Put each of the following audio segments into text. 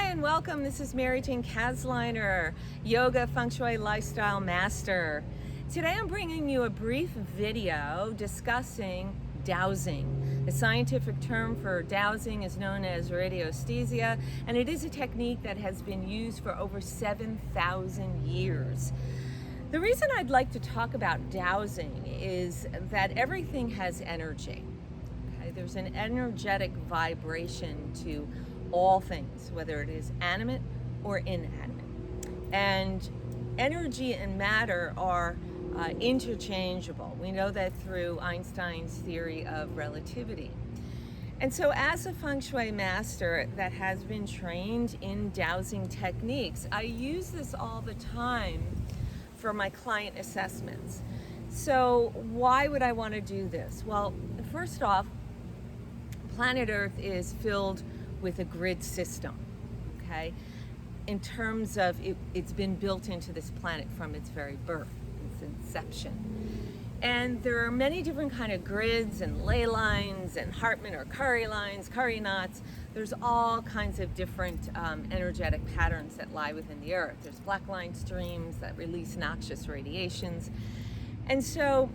and welcome. This is Jane Kasliner, Yoga Feng Shui Lifestyle Master. Today I'm bringing you a brief video discussing dowsing. The scientific term for dowsing is known as radiesthesia, and it is a technique that has been used for over 7,000 years. The reason I'd like to talk about dowsing is that everything has energy. Okay? There's an energetic vibration to all things, whether it is animate or inanimate. And energy and matter are interchangeable. We know that through Einstein's theory of relativity. And so as a feng shui master that has been trained in dowsing techniques, I use this all the time for my client assessments. So why would I want to do this? Well, first off, planet Earth is filled with a grid system, okay? In terms of it's been built into this planet from its very birth, its inception. And there are many different kind of grids and ley lines and Hartman or Curry lines, Curry knots. There's all kinds of different energetic patterns that lie within the earth. There's black line streams that release noxious radiations. And so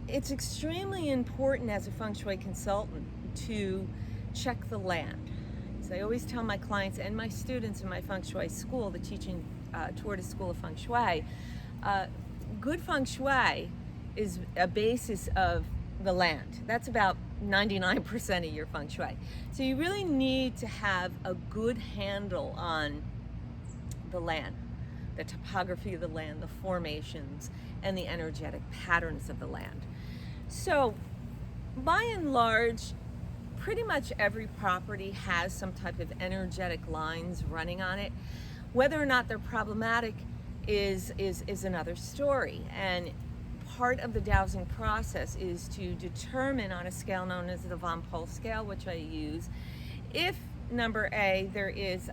it's extremely important as a feng shui consultant to check the land. So I always tell my clients and my students in my feng shui school, the teaching Tortoise School of Feng Shui, good feng shui is a basis of the land. That's about 99% of your feng shui. So you really need to have a good handle on the land, the topography of the land, the formations, and the energetic patterns of the land. So by and large, pretty much every property has some type of energetic lines running on it. Whether or not they're problematic is another story. And part of the dowsing process is to determine on a scale known as the Von Pol scale, which I use, if number A, there is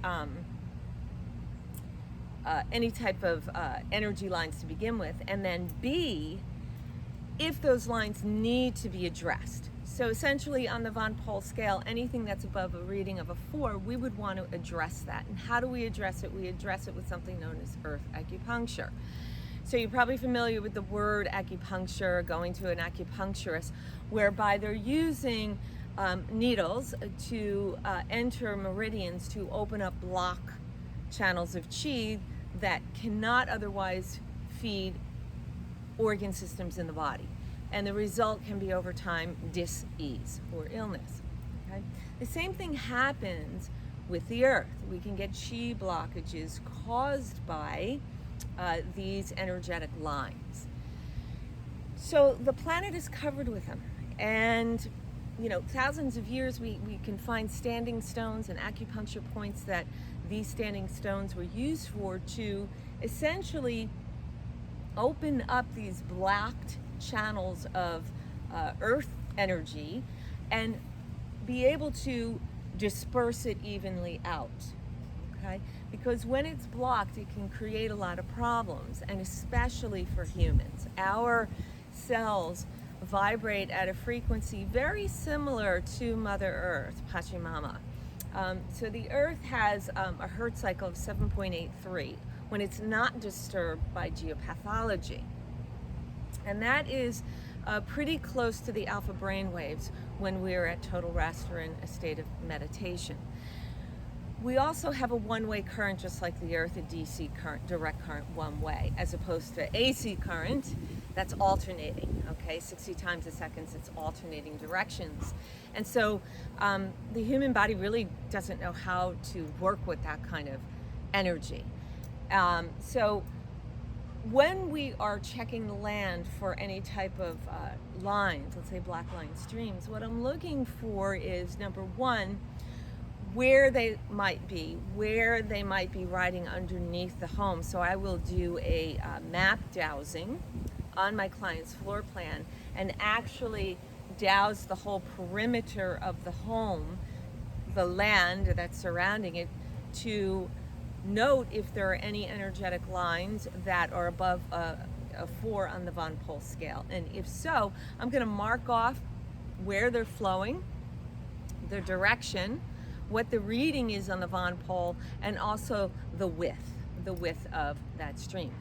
any type of energy lines to begin with, and then B, if those lines need to be addressed. So essentially on the Von Pol scale, anything that's above a reading of a 4, we would want to address that. And how do we address it? We address it with something known as earth acupuncture. So you're probably familiar with the word acupuncture, going to an acupuncturist, whereby they're using needles to enter meridians to open up block channels of qi that cannot otherwise feed organ systems in the body. And the result can be over time dis-ease or illness. Okay? The same thing happens with the earth. We can get qi blockages caused by these energetic lines. So the planet is covered with them. And thousands of years we can find standing stones and acupuncture points that these standing stones were used for to essentially open up these blocked channels of earth energy and be able to disperse it evenly out, okay? Because when it's blocked, it can create a lot of problems, and especially for humans. Our cells vibrate at a frequency very similar to Mother Earth, Pachamama. So the Earth has a Hertz cycle of 7.83 when it's not disturbed by geopathology. And that is pretty close to the alpha brain waves when we're at total rest or in a state of meditation. We also have a one-way current, just like the Earth, a DC current, direct current one way, as opposed to AC current that's alternating, okay? 60 times a second, it's alternating directions. And so the human body really doesn't know how to work with that kind of energy. So when we are checking the land for any type of lines, let's say black line streams, what I'm looking for is, number one, where they might be riding underneath the home. So I will do a map dowsing on my client's floor plan and actually douse the whole perimeter of the home, the land that's surrounding it, to note if there are any energetic lines that are above a 4 on the Von Pol scale. And if so, I'm going to mark off where they're flowing, their direction, what the reading is on the Von pole, and also the width of that stream.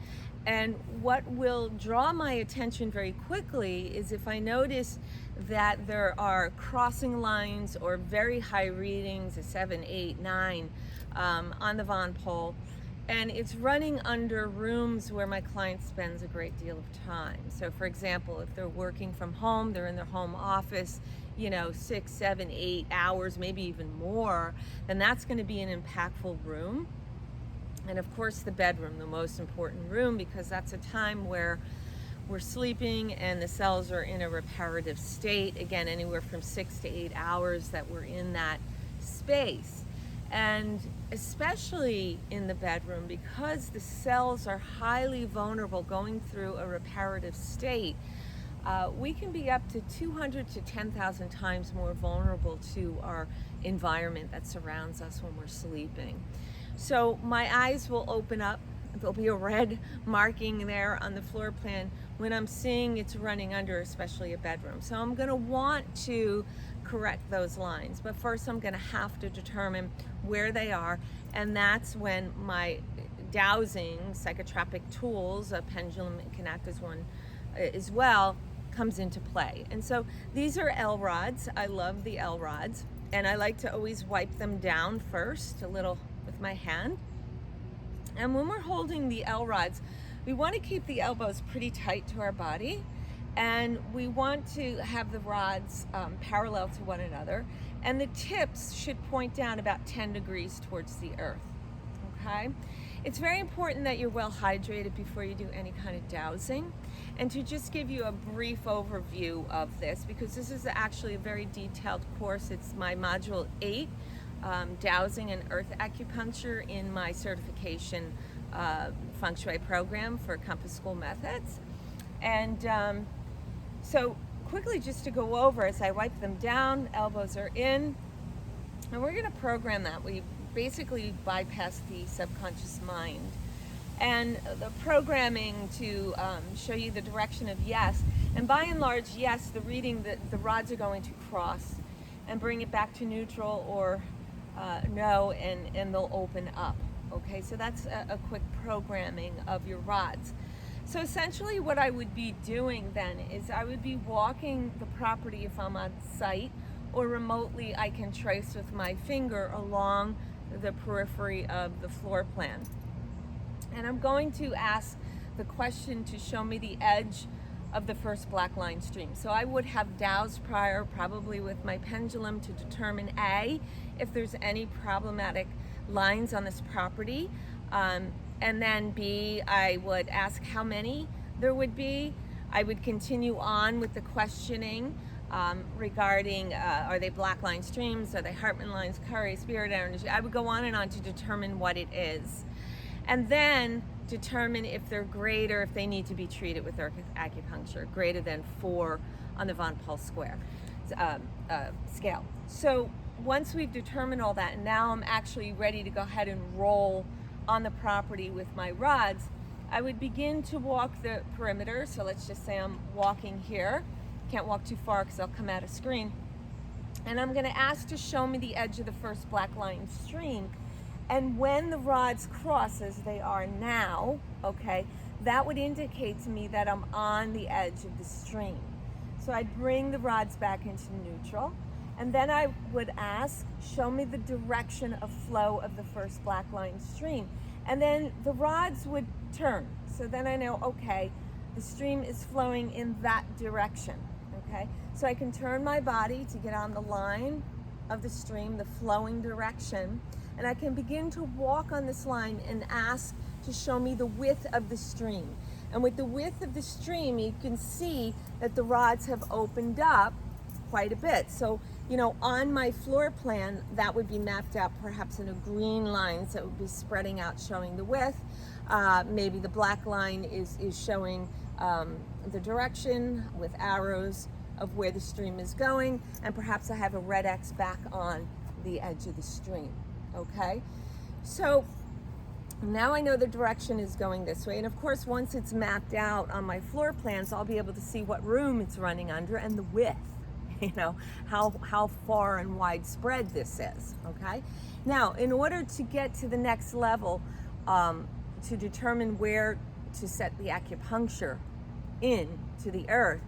And what will draw my attention very quickly is if I notice that there are crossing lines or very high readings, a 7, 8, 9 on the Von pole, and it's running under rooms where my client spends a great deal of time. So for example, if they're working from home, they're in their home office, 6, 7, 8 hours, maybe even more, then that's going to be an impactful room. And of course the bedroom, the most important room, because that's a time where we're sleeping and the cells are in a reparative state. Again, anywhere from 6 to 8 hours that we're in that space. And especially in the bedroom, because the cells are highly vulnerable going through a reparative state, we can be up to 200 to 10,000 times more vulnerable to our environment that surrounds us when we're sleeping. So my eyes will open up. There'll be a red marking there on the floor plan when I'm seeing it's running under, especially a bedroom. So I'm going to want to correct those lines. But first I'm going to have to determine where they are. And that's when my dowsing psychotropic tools, a pendulum can act as one as well, comes into play. And so these are LRods. I love the LRods. And I like to always wipe them down first, a little with my hand. And when we're holding the LRods, we want to keep the elbows pretty tight to our body, and we want to have the rods parallel to one another, and the tips should point down about 10 degrees towards the earth, okay? It's very important that you're well hydrated before you do any kind of dowsing. And to just give you a brief overview of this, because this is actually a very detailed course, it's my module 8, dowsing and earth acupuncture in my certification feng shui program for Compass School Methods. And so quickly, just to go over, as I wipe them down, elbows are in, and we're going to program that. We basically bypass the subconscious mind. And the programming to show you the direction of yes, and by and large, yes, the reading, the rods are going to cross and bring it back to neutral, or no, and they'll open up. Okay, so that's a quick programming of your rods. So essentially what I would be doing then is I would be walking the property if I'm on site, or remotely I can trace with my finger along the periphery of the floor plan. And I'm going to ask the question to show me the edge of the first black line stream. So I would have dowsed prior, probably with my pendulum, to determine A, if there's any problematic lines on this property, and then B, I would ask how many there would be. I would continue on with the questioning regarding are they black line streams, are they Hartman lines, Curry, spirit energy. I would go on and on to determine what it is, and then determine if they're greater, if they need to be treated with acupuncture, greater than 4 on the Von Pulse square scale. So once we've determined all that, and now I'm actually ready to go ahead and roll on the property with my rods, I would begin to walk the perimeter. So let's just say I'm walking here. Can't walk too far because I'll come out of screen. And I'm going to ask to show me the edge of the first black line stream. And when the rods cross, as they are now, okay, that would indicate to me that I'm on the edge of the stream. So I'd bring the rods back into neutral, and then I would ask, show me the direction of flow of the first black line stream. And then the rods would turn. So then I know, okay, the stream is flowing in that direction, okay? So I can turn my body to get on the line of the stream, the flowing direction, and I can begin to walk on this line and ask to show me the width of the stream. And with the width of the stream, you can see that the rods have opened up quite a bit. So, you know, on my floor plan, that would be mapped out perhaps in a green line, so it would be spreading out, showing the width. Maybe the black line is showing the direction with arrows of where the stream is going, and perhaps I have a red X back on the edge of the stream. Okay, so now I know the direction is going this way, and of course once it's mapped out on my floor plans, I'll be able to see what room it's running under and the width. you know, how far and widespread this is, okay? Now, in order to get to the next level, to determine where to set the acupuncture in to the earth,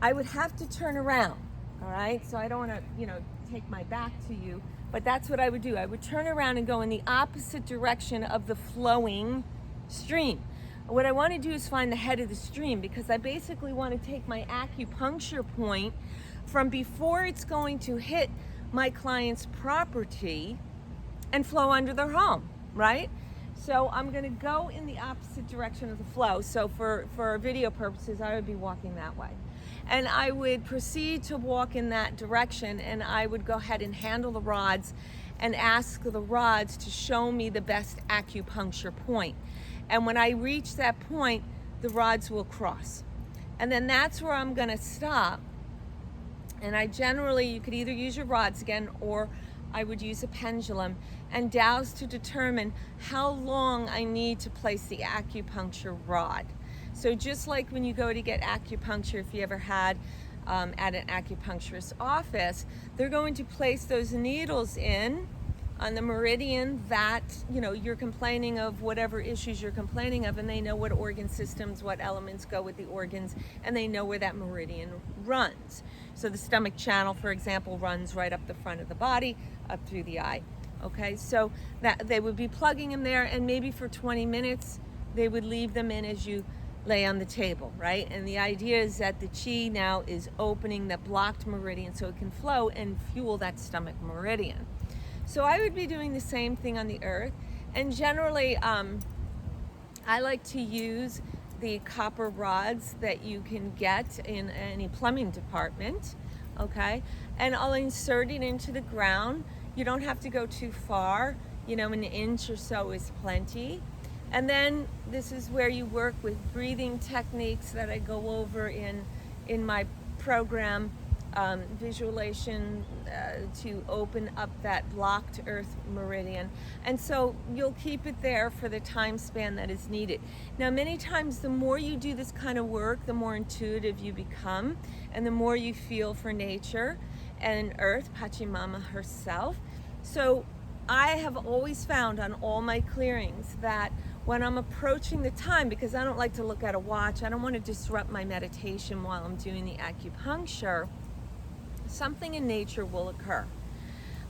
I would have to turn around, all right? So I don't want to, you know, take my back to you, but that's what I would do. I would turn around and go in the opposite direction of the flowing stream. What I want to do is find the head of the stream, because I basically want to take my acupuncture point from before it's going to hit my client's property and flow under their home, right? So I'm going to go in the opposite direction of the flow. So for video purposes, I would be walking that way. And I would proceed to walk in that direction, and I would go ahead and handle the rods and ask the rods to show me the best acupuncture point. And when I reach that point, the rods will cross. And then that's where I'm going to stop. And I generally, you could either use your rods again, or I would use a pendulum and dowse to determine how long I need to place the acupuncture rod. So just like when you go to get acupuncture, if you ever had at an acupuncturist's office, they're going to place those needles in on the meridian that, you know, you're complaining of, whatever issues you're complaining of, and they know what organ systems, what elements go with the organs, and they know where that meridian runs. So the stomach channel, for example, runs right up the front of the body, up through the eye. Okay, so that they would be plugging them there, and maybe for 20 minutes, they would leave them in as you lay on the table, right? And the idea is that the chi now is opening that blocked meridian so it can flow and fuel that stomach meridian. So I would be doing the same thing on the earth. And generally, I like to use the copper rods that you can get in any plumbing department, okay? And I'll insert it into the ground. You don't have to go too far, you know, an inch or so is plenty. And then this is where you work with breathing techniques that I go over in my program, visualization to open up that blocked earth meridian. And so you'll keep it there for the time span that is needed. Now, many times the more you do this kind of work, the more intuitive you become, and the more you feel for nature and earth, Pachamama herself. So I have always found on all my clearings that when I'm approaching the time, because I don't like to look at a watch, I don't want to disrupt my meditation while I'm doing the acupuncture, something in nature will occur.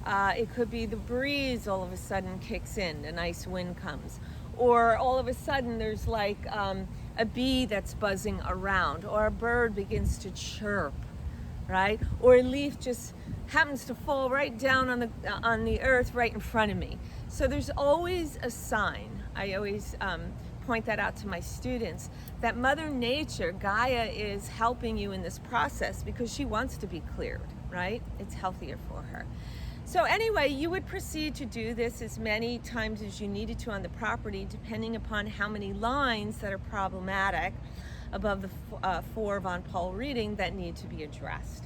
It could be the breeze all of a sudden kicks in, a nice wind comes, or all of a sudden there's like a bee that's buzzing around, or a bird begins to chirp, right? Or a leaf just happens to fall right down on the earth right in front of me. So there's always a sign. I always point that out to my students, that Mother Nature, Gaia, is helping you in this process because she wants to be cleared, right? It's healthier for her. So anyway, you would proceed to do this as many times as you needed to on the property, depending upon how many lines that are problematic above the 4 Von Paul reading that need to be addressed.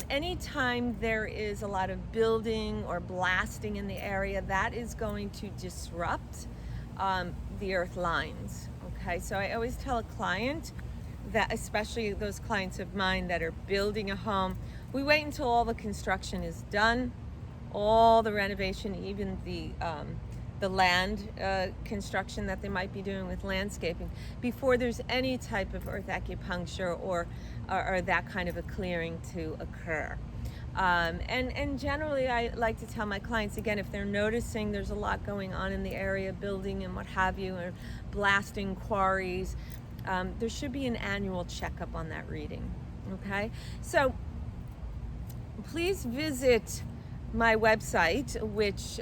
Anytime there is a lot of building or blasting in the area, that is going to disrupt the earth lines. Okay, so I always tell a client that, especially those clients of mine that are building a home, we wait until all the construction is done, all the renovation, even the land construction that they might be doing with landscaping, before there's any type of earth acupuncture or that kind of a clearing to occur. And generally, I like to tell my clients, again, if they're noticing there's a lot going on in the area, building and what have you, or blasting quarries, there should be an annual checkup on that reading, okay? So please visit my website, which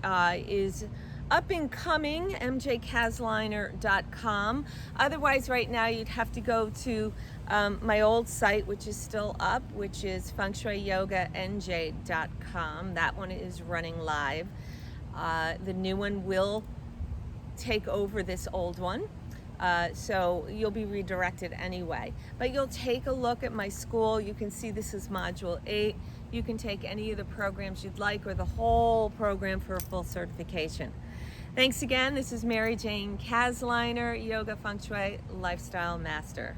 is up and coming, mjkasliner.com. Otherwise, right now, you'd have to go to my old site, which is still up, which is fengshuiyogandj.com. That one is running live. The new one will take over this old one. So you'll be redirected anyway. But you'll take a look at my school. You can see this is Module 8. You can take any of the programs you'd like, or the whole program for a full certification. Thanks again. This is Mary Jane Kasliner, Yoga Feng Shui Lifestyle Master.